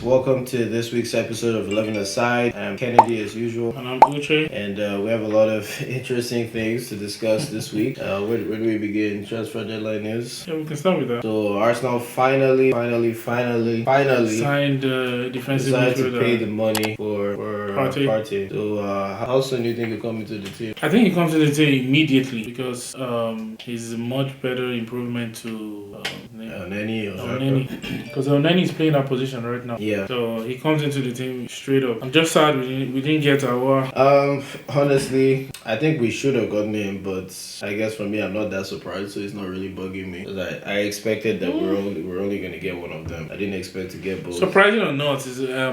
welcome to this week's episode of 11 Aside. I'm Kennedy as usual. And I'm Uche. And we have a lot of interesting things to discuss this week. Where do we begin? Transfer deadline news? Yeah, we can start with that. So Arsenal finally signed defensive decided to midfielder. pay the money for Partey. So how soon do you think he'll come into the team? I think he comes to the team immediately because he's a much better improvement to Neni. Because Neni is playing that position right now. Yeah. So he comes into the team straight up. I'm just sad we didn't get our. Honestly, I think we should have gotten him, but I guess for me, I'm not that surprised, so it's not really bugging me. 'Cause I expected that we're only gonna get one of them. I didn't expect to get both. Surprising or not,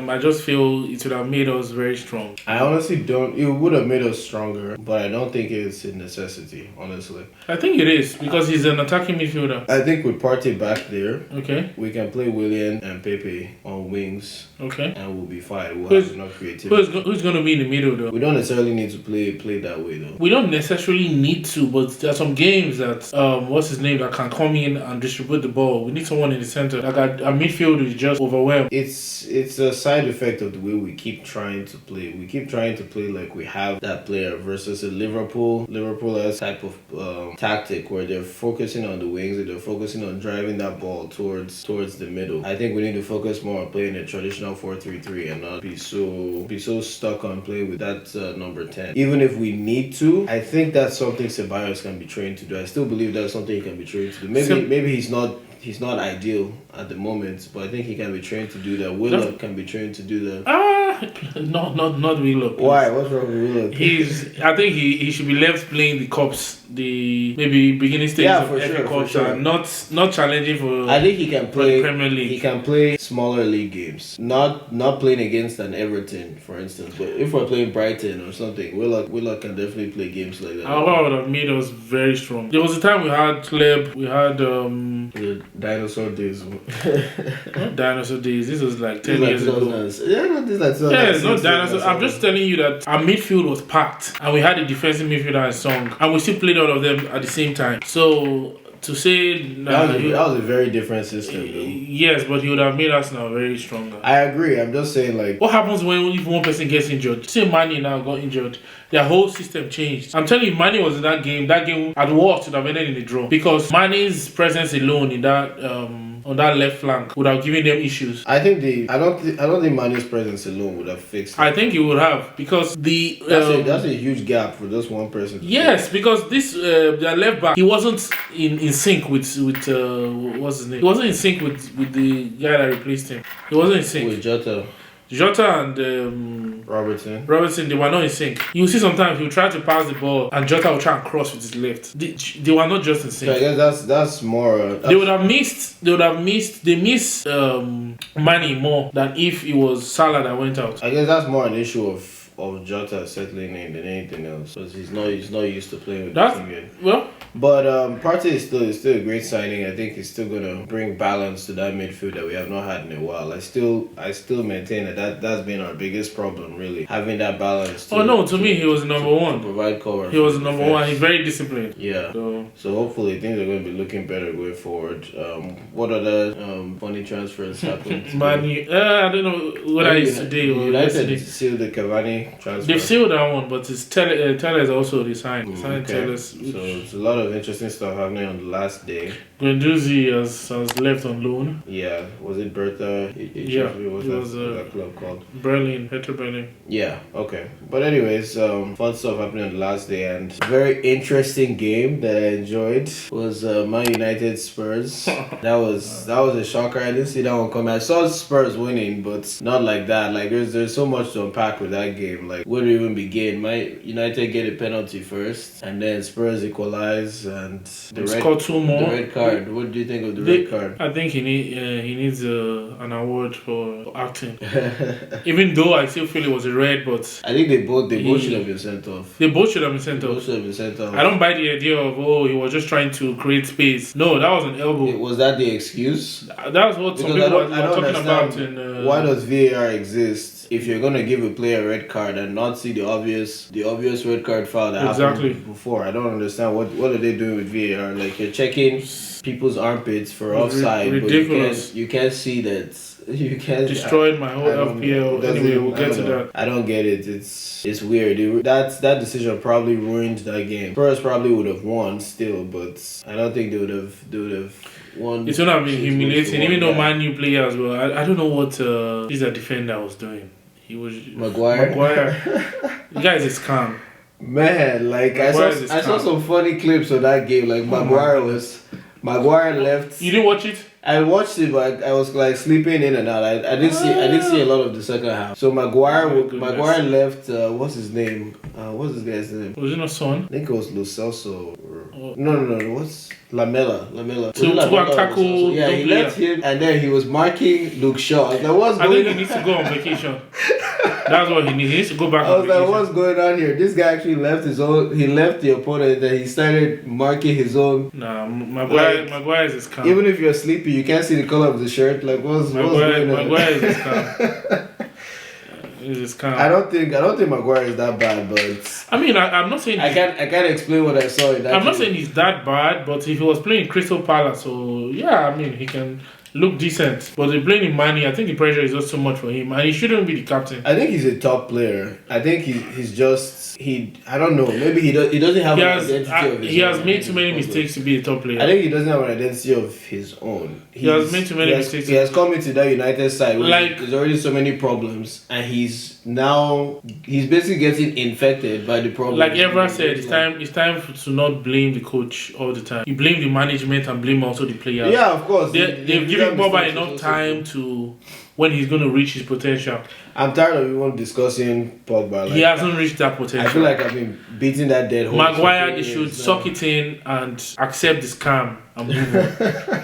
I just feel it would have made us very strong. I honestly don't. It would have made us stronger, but I don't think it's a necessity. Honestly, I think it is because he's an attacking midfielder. I think with Partey back there, Okay. we can play Willian and Pepe on wings, Okay. and we'll be fine. We'll have enough creativity. Who's going to be in the middle though? We don't necessarily need to play that way though. We don't necessarily need to, but there are some games that what's his name that can come in and distribute the ball. We need someone in the center. Like our midfield is just overwhelmed. It's a side effect of the way we keep trying to play. We keep trying to play like we have that player versus a Liverpool has type of tactic where they're focusing on the wings and they're focusing on driving that ball towards the middle. I think we need to focus more on playing a traditional 4-3-3 and not be so stuck on playing with that number 10. Even if we need to, I think that's something Ceballos can be trained to do. I still believe that's something he can be trained to do. Maybe he's not ideal at the moment, but I think he can be trained to do that. Willock can be trained to do that. Not Willock. Why? What's wrong with Willock? I think he should be left playing the cups, the maybe beginning stages of FA Cups, and not challenging for. I think he can play Premier League. He can play smaller league games, not playing against an Everton, for instance. But if we're playing Brighton or something, Willock can definitely play games like that. Our would have made us very strong. There was a time we had Kleb, we had the dinosaur days. Not dinosaur days. This was like 10 years ago. Yeah, it's not dinosaur. I'm just telling you that our midfield was packed, and we had a defensive midfielder and Song, and we still played all of them at the same time. So to say that was a very different system, though. Yes, but he would have made us now very stronger. I agree. I'm just saying, like, what happens if one person gets injured? Say Mane now got injured. Their whole system changed. I'm telling you, Mane was in that game at worst would have ended in a draw because Mane's presence alone in that on that left flank would have given them issues. I don't think Mane's presence alone would have fixed it. I think it would have because that's a huge gap for just one person. Yes, because this their left back, he wasn't in sync with what's his name? He wasn't in sync with the guy that replaced him. He wasn't in sync with Jota and Robertson, they were not in sync. You see sometimes he'll try to pass the ball and Jota will try and cross with his left. They were not just in sync. So I guess that's more. They missed Mane more than if it was Salah that went out. I guess that's more an issue of Jota settling in than anything else because he's not used to playing with the team yet. Well, but Partey is still a great signing. I think he's still gonna bring balance to that midfield that we have not had in a while. I still maintain that's been our biggest problem, really, having that balance. To me he was number one. To provide cover. He was number one. He's very disciplined. Yeah. So hopefully things are going to be looking better going forward. What other funny transfers happened? I don't know what I used today. United sealed the Cavani transfer. They've sealed that one, but it's Tellers also resigned. Tellers. So it's a lot of interesting stuff happening on the last day. Guendouzi has left on loan. Yeah, was it Bertha? What was that club called? Hertha Berlin. Yeah, okay. But anyways, fun stuff happening on the last day, and very interesting game that I enjoyed was Man United Spurs. That was a shocker. I didn't see that one coming. I saw Spurs winning, but not like that. Like there's so much to unpack with that game. Like where do you even begin? United get a penalty first, and then Spurs equalize, and score two more. The red card. What do you think of the red card? I think he needs an award for acting. Even though I still feel it was a red, but I think they both should have been sent off. They both should have been sent off. I don't buy the idea of he was just trying to create space. No, that was an elbow. Was that the excuse? That's what some people were talking about. Why does VAR exist if you're gonna give a player a red card and not see the obvious red card foul that happened before? I don't understand what are they doing with VAR. Like you're checking people's armpits for offside, ridiculous. but you can't see that. You can't Destroyed my whole FPL. Anyway, we'll get to that. I don't get it. It's weird. That decision probably ruined that game. Spurs probably would have won still, but I don't think they would have won. It's gonna be humiliating, even though Man U players well. I don't know what this defender was doing. He was Maguire. The guy is a scam. Man, like I saw some funny clips of that game. Like Maguire left. You didn't watch it? I watched it, but I was like sleeping in and out. I didn't see a lot of the second half. So Maguire left. What's his name? What's this guy's name? Was it not Son? I think it was Lo Celso. No. What's Lamela? To go and tackle. Yeah, he left him, and then he was marking Luke Shaw. I was like, I think he needs to go on vacation. That's what he needs. He needs to go back. I was like, what's going on here? This guy actually left his own. He left the opponent, and he started marking his own. Nah, Maguire is a scam. Even if you're sleepy, you can't see the color of the shirt. Like what's going on? Maguire is a scam. I don't think Maguire is that bad, but I mean, I'm not saying I can't explain what I saw in that. I'm not saying he's that bad, but if he was playing Crystal Palace, so yeah, I mean he can look decent. But they're playing in Mani, I think the pressure is just too much for him, and he shouldn't be the captain. I think he's a top player. I think he's just I don't know. Maybe he doesn't have an identity of his own. He has made too many mistakes to be a top player. I think he doesn't have an identity of his own. He has made too many mistakes. He has come into that United side where there's already so many problems, and he's basically getting infected by the problem. Like Evra said, it's time to not blame the coach all the time. You blame the management and blame also the players. Yeah, of course. They've given Boba enough time to when he's going to reach his potential. I'm tired of everyone discussing Pogba. Like, he hasn't reached that potential. I feel like I've been beating that dead horse. Maguire, they should suck it in and accept the scam and move on.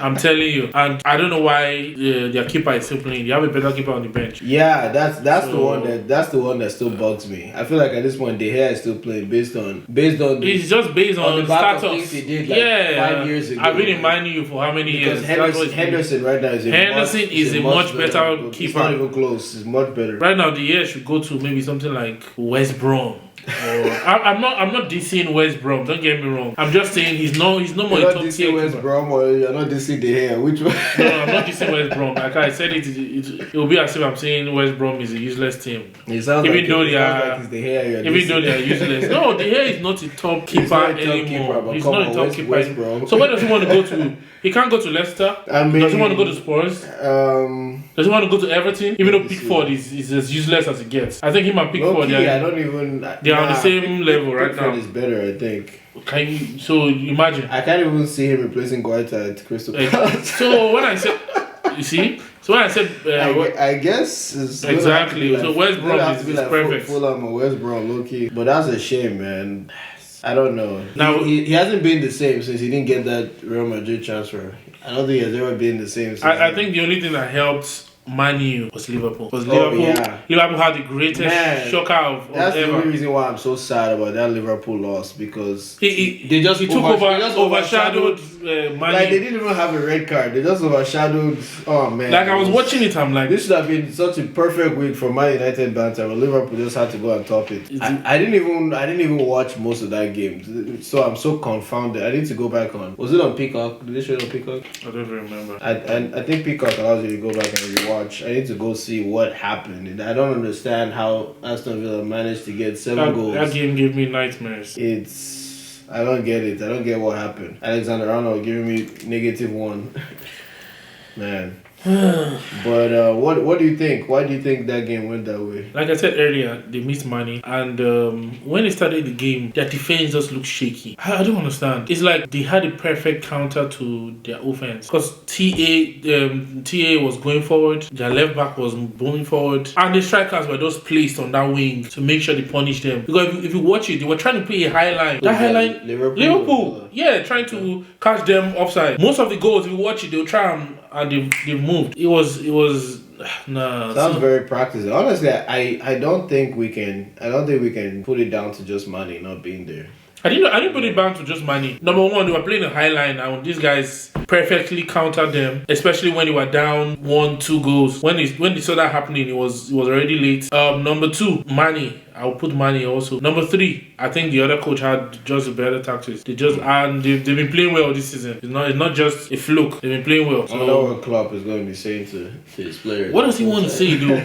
I'm telling you. And I don't know why their keeper is still playing. They have a better keeper on the bench. Yeah, that's the one that still bugs me. I feel like at this point De Gea is still playing based on. It's just based on the back status. of things he did 5 years ago. I've been in Man U for how many years? Henderson right now is a much better keeper. It's not even close. It's much better. Right now, the year should go to maybe something like West Brom. I'm not dissing West Brom. Don't get me wrong. I'm just saying he's no more a top tier. You're not dissing West Brom, or you're not dissing De Gea. Which one? No, I'm not dissing West Brom. Like I said, it will be as if I'm saying West Brom is a useless team. Even though they are useless. No, De Gea is not a top keeper anymore. He's not a top keeper. West Brom. So where does he want to go to? He can't go to Leicester. Does he want to go to Spurs? Does he want to go to Everton? Even though Pickford is as useless as it gets. I think him and Pickford, they are on the same level right now. Pickford is better, I think. So imagine. I can't even see him replacing Guaita at Crystal Palace. So when I said, I guess it's exactly. So West Brom is perfect. Fulham or West Brom, low key. But that's a shame, man. I don't know. Now he hasn't been the same since he didn't get that Real Madrid transfer. I don't think he has ever been the same. I think the only thing that helped Man U was Liverpool. Liverpool had the greatest shocker of that's ever. The only reason why I'm so sad about that Liverpool loss, because they just overshadowed Man U. Like they didn't even have a red card. They just overshadowed. Oh man! Like I was watching it, I'm like, this should have been such a perfect week for Man United banter, but Liverpool just had to go and top it. I didn't even watch most of that game, so I'm so confounded. I need to go back on. Was it on Peacock? Did they show it on Peacock? I don't remember. I think Peacock allows you to go back and rewatch. I need to go see what happened. And I don't understand how Aston Villa managed to get 7 goals. That game gave me nightmares. I don't get it. I don't get what happened. Alexander Arnold giving me -1. Man. But what do you think? Why do you think that game went that way? Like I said earlier, they missed money, and when they started the game, their defense just looked shaky. I don't understand. It's like they had a perfect counter to their offense, because TA was going forward, their left back was going forward, and the strikers were just placed on that wing to make sure they punish them. Because if you watch it, they were trying to play a high line. That high line, Liverpool, trying to catch them offside. Most of the goals, if you watch it, they'll try and they've moved. It was nah. Sounds very practiced. Honestly, I don't think we can put it down to just money not being there. I didn't put it down to just money. Number one, they were playing a high line, and these guys perfectly countered them, especially when they were down 1-2 goals. When they saw that happening, it was already late. Number two, money. I'll put money also. Number three, I think the other coach had just better tactics. They've been playing well this season. It's not just a fluke. They've been playing well. So, I know what Klopp is going to be saying to his players. What does he want to say, though?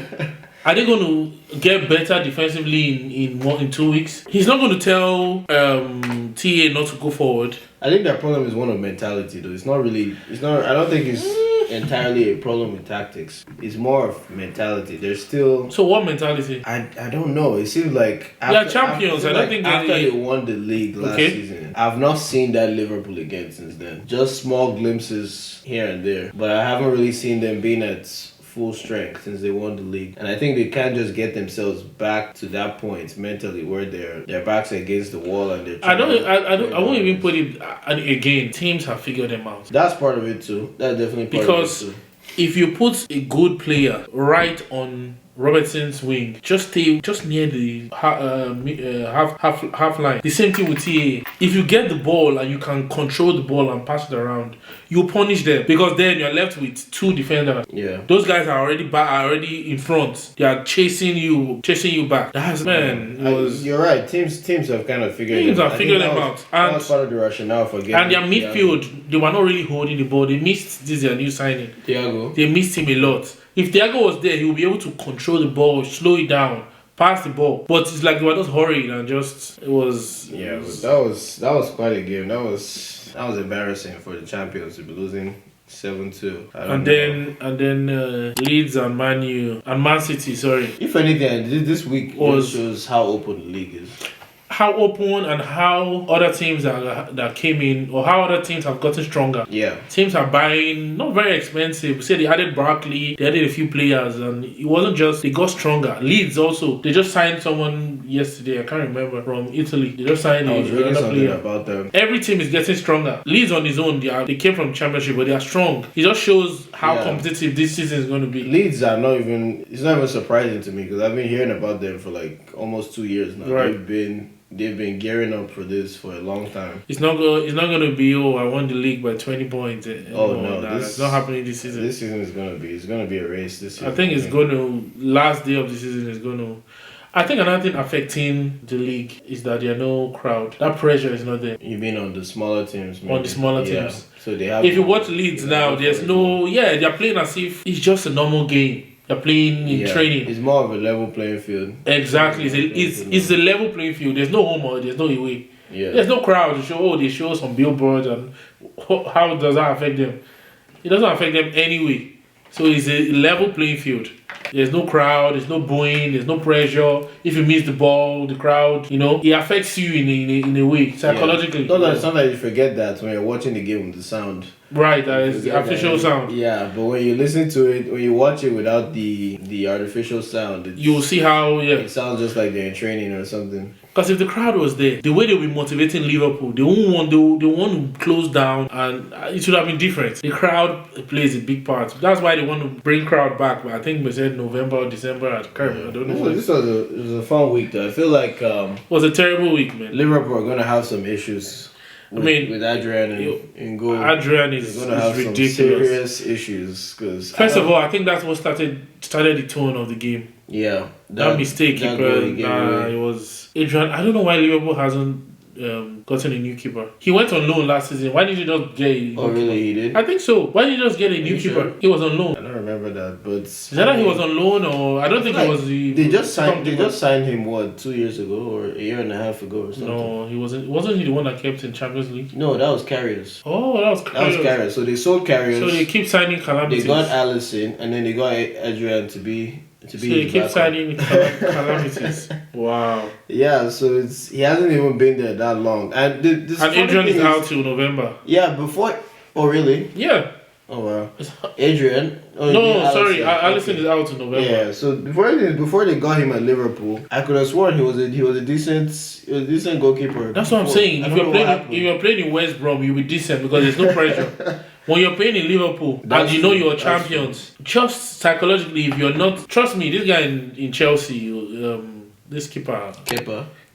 Are they going to get better defensively in 2 weeks? He's not going to tell TA not to go forward. I think their problem is one of mentality, though. I don't think it's entirely a problem with tactics. It's more of mentality. There's still... So what mentality? I don't know. It seems like... They are champions. I don't think after they won the league last season, I've not seen that Liverpool again since then. Just small glimpses here and there. But I haven't really seen them being at full strength since they won the league, and I think they can't just get themselves back to that point mentally where their backs are against the wall and they're. I won't even put it again. Teams have figured them out. That's part of it too. That's definitely part because of it too. If you put a good player right on Robertson's wing, just stay near the half line. The same thing with TA. If you get the ball and you can control the ball and pass it around, you punish them, because then you're left with two defenders. Yeah, those guys are already in front. They are chasing you back. You're right. Teams have kind of figured them out. And that was part of the rationale for getting. And their midfield, they were not really holding the ball. They missed their new signing. Thiago. They missed him a lot. If Thiago was there, he would be able to control the ball, slow it down, pass the ball. But it's like they were just hurried and just that was quite a game. That was embarrassing for the champions to be losing 7-2. And then Leeds and Man City. Sorry. If anything, this week shows how open the league is. How open and how other teams that came in, or how other teams have gotten stronger. Yeah. Teams are buying, not very expensive. Say they added Barkley, they added a few players, and it wasn't just, they got stronger. Leeds also, they just signed someone yesterday, I can't remember, from Italy. They just signed another player. About them. Every team is getting stronger. Leeds on his own, they came from Championship, but they are strong. It just shows how competitive this season is going to be. Leeds are it's not even surprising to me, because I've been hearing about them for like almost 2 years now. Right. They've been gearing up for this for a long time. It's not going to be, I won the league by 20 points. It's not happening this season. This season is going to be a race this season. I think it's going to, last day of the season is going to, I think another thing affecting the league is that there are no crowd. That pressure is not there. You mean on the smaller teams? Maybe? On the smaller teams. So they have. If you watch Leeds now, there's no, they're playing as if it's just a normal game. They're playing in training. It's more of a level playing field. Exactly. It's a level playing field. There's no home or there's no away. Yeah. There's no crowd to show. They show some billboards, and how does that affect them? It doesn't affect them anyway. So it's a level playing field. There's no crowd, there's no booing, there's no pressure. If you miss the ball, the crowd, it affects you in a way, psychologically. Sometimes you forget that when you're watching the game with the sound. Right, that is the official sound. Yeah, but when you listen to it, when you watch it without the artificial sound, you'll see how it sounds just like they're in training or something. Because if the crowd was there, the way they'll be motivating Liverpool, they want to close down, and it should have been different. The crowd plays a big part. That's why they want to bring crowd back. But I think we said November or December. I don't know. This was a fun week though. I feel like it was a terrible week, man. Liverpool are gonna have some issues. With Adrian in goal. Adrian is going to have ridiculous. Some serious issues. Cause first of all, I think that's what started the tone of the game. Yeah. That mistake, keeper. It was Adrian. I don't know why Liverpool hasn't gotten a new keeper. He went on loan last season. Why did you just get a new keeper? Really? He did? I think so. Why did you just get a new keeper? Sure? He was on loan. I don't remember that, but is that he was on loan, or I don't think it was the. They just signed him 2 years ago or a year and a half ago or something. No, he wasn't. Wasn't he the one that kept in Champions League? No, that was Carriers. Oh, that was Carriers. So they sold Carriers. So they keep signing calamities. They got Allison, and then they got Adrian to be. So they keep signing calamities. Wow. Yeah, so he hasn't even been there that long, and Adrian is out till November. Yeah, before. Oh really? Yeah. Oh wow. Adrian. Sorry, Allison is out in November. Yeah, so before they got him at Liverpool, I could have sworn he was a decent goalkeeper. That's what I'm saying. If you're playing in West Brom, you'll be decent because there's no pressure. When you're playing in Liverpool and you know you're champions, just psychologically, if you're not, trust me, this guy in Chelsea, this keeper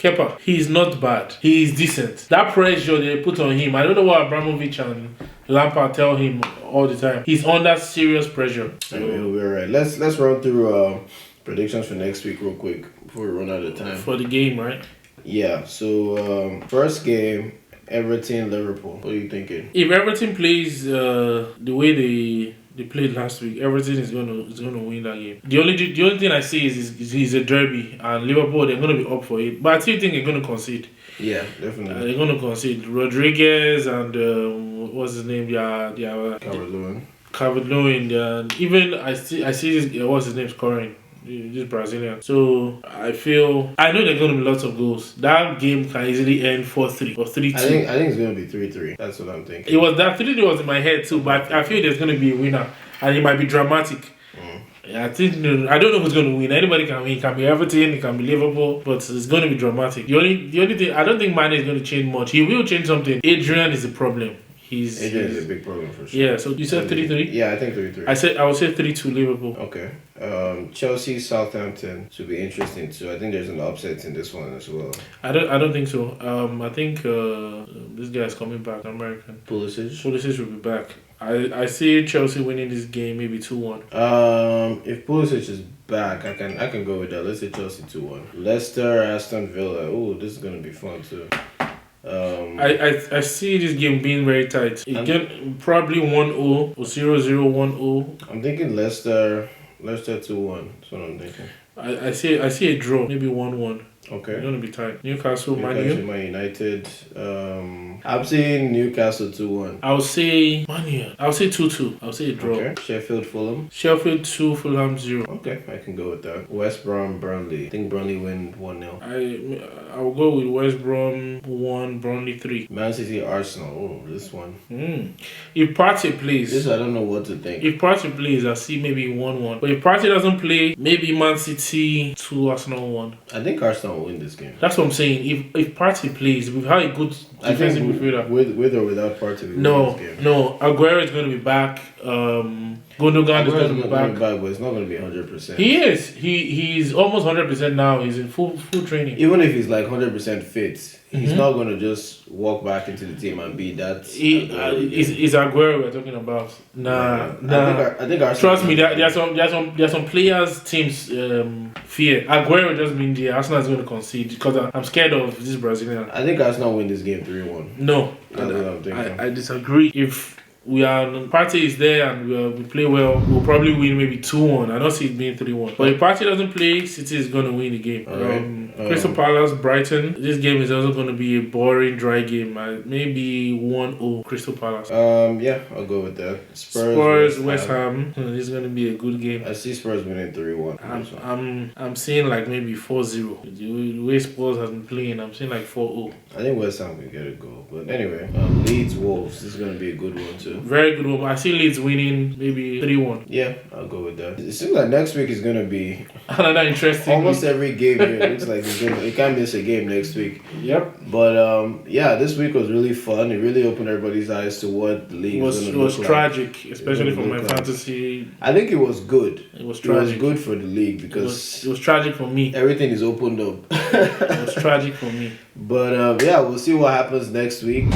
Kepa, he's not bad. He is decent. That pressure they put on him, I don't know what Abramovich and Lampard tell him all the time. He's under serious pressure. So, he'll be alright. Let's run through predictions for next week real quick before we run out of time. For the game, right? Yeah. So first game, Everton Liverpool. What are you thinking? If Everton plays the way they played last week, Everton is gonna win that game. The only thing I see is a derby, and Liverpool, they're gonna be up for it. But I still think they're gonna concede. Yeah, definitely. They're gonna concede. Rodriguez and what's his name? Calvert-Lewin. Even I see this. What's his name scoring? This Brazilian. So I know there are going to be lots of goals. That game can easily end 4-3 or 3-2. I think it's going to be 3-3. That's what I'm thinking. It was that 3-3 was in my head too, but I feel there's going to be a winner, and it might be dramatic. I think I don't know who's going to win. Anybody can win. It can be Everton, it can be Liverpool, but it's going to be dramatic. The only thing, I don't think Mane is going to change much. He will change something. Adrian is the problem. Adrian is a big problem for sure. Yeah, so you said 3-3? Yeah, I think 3-3. I would say 3-2 Liverpool. Okay. Chelsea Southampton should be interesting too. I think there's an upset in this one as well. I don't think so. I think this guy is coming back, American. Pulisic will be back. I see Chelsea winning this game maybe 2-1. If Pulisic is back, I can go with that. Let's say Chelsea 2-1. Leicester Aston Villa. Oh, this is gonna be fun too. I see this game being very tight. It probably 1-0 or 0-0, 1-0. I'm thinking Leicester 2-1. That's what I'm thinking. I see a draw, maybe 1-1. Okay. It's gonna be tight. Newcastle Man United. I'm saying Newcastle 2-1. I'll say 2-2. I'll say a draw. Okay. Sheffield Fulham. Sheffield 2, Fulham 0. Okay, I can go with that. West Brom Burnley. I think Burnley win 1-0. I'll go with West Brom 1, Burnley 3. Man City Arsenal. Oh, this one. If Partey plays, this I don't know what to think. If Partey plays, I see maybe 1-1. But if Partey doesn't play, maybe Man City 2, Arsenal 1. I think Arsenal will win this game. That's what I'm saying. If Partey plays, we've had a good defensive midfielder. With or without Partey, no. Aguero is going to be back. Gundogan is going to be back. But it's not going to be 100%. He is. He's almost 100% now. He's in full training. Even if he's like 100% fit, he's not going to just walk back into the team and be that. Is Aguero we're talking about? Nah. I think Arsenal. Trust me, there are some players teams fear. Aguero just means Arsenal is going to concede because I'm scared of this Brazilian. I think Arsenal win this game 3-1. No, I disagree. If Partey is there and we play well, we'll probably win maybe 2-1. I don't see it being 3-1. But if Partey doesn't play, City is going to win the game. Crystal Palace, Brighton. This game is also going to be a boring, dry game. Maybe 1-0 Crystal Palace. Yeah, I'll go with that. Spurs West Ham. This is going to be a good game. I see Spurs winning 3-1. I'm seeing like maybe 4-0. The way Spurs has been playing, I'm seeing like 4-0. I think West Ham will get a goal. But anyway, Leeds Wolves. This is going to be a good one too. Very good one. I see Leeds winning maybe 3-1. Yeah, I'll go with that. It seems like next week is going to be another interesting almost every game here. It looks like it can't miss a game next week. Yep. But yeah, this week was really fun. It really opened everybody's eyes to what the league was going to look like. It was tragic, especially for my fantasy. I think it was good. It was tragic. It was good for the league because it was tragic for me. Everything is opened up. It was tragic for me. But yeah, we'll see what happens next week.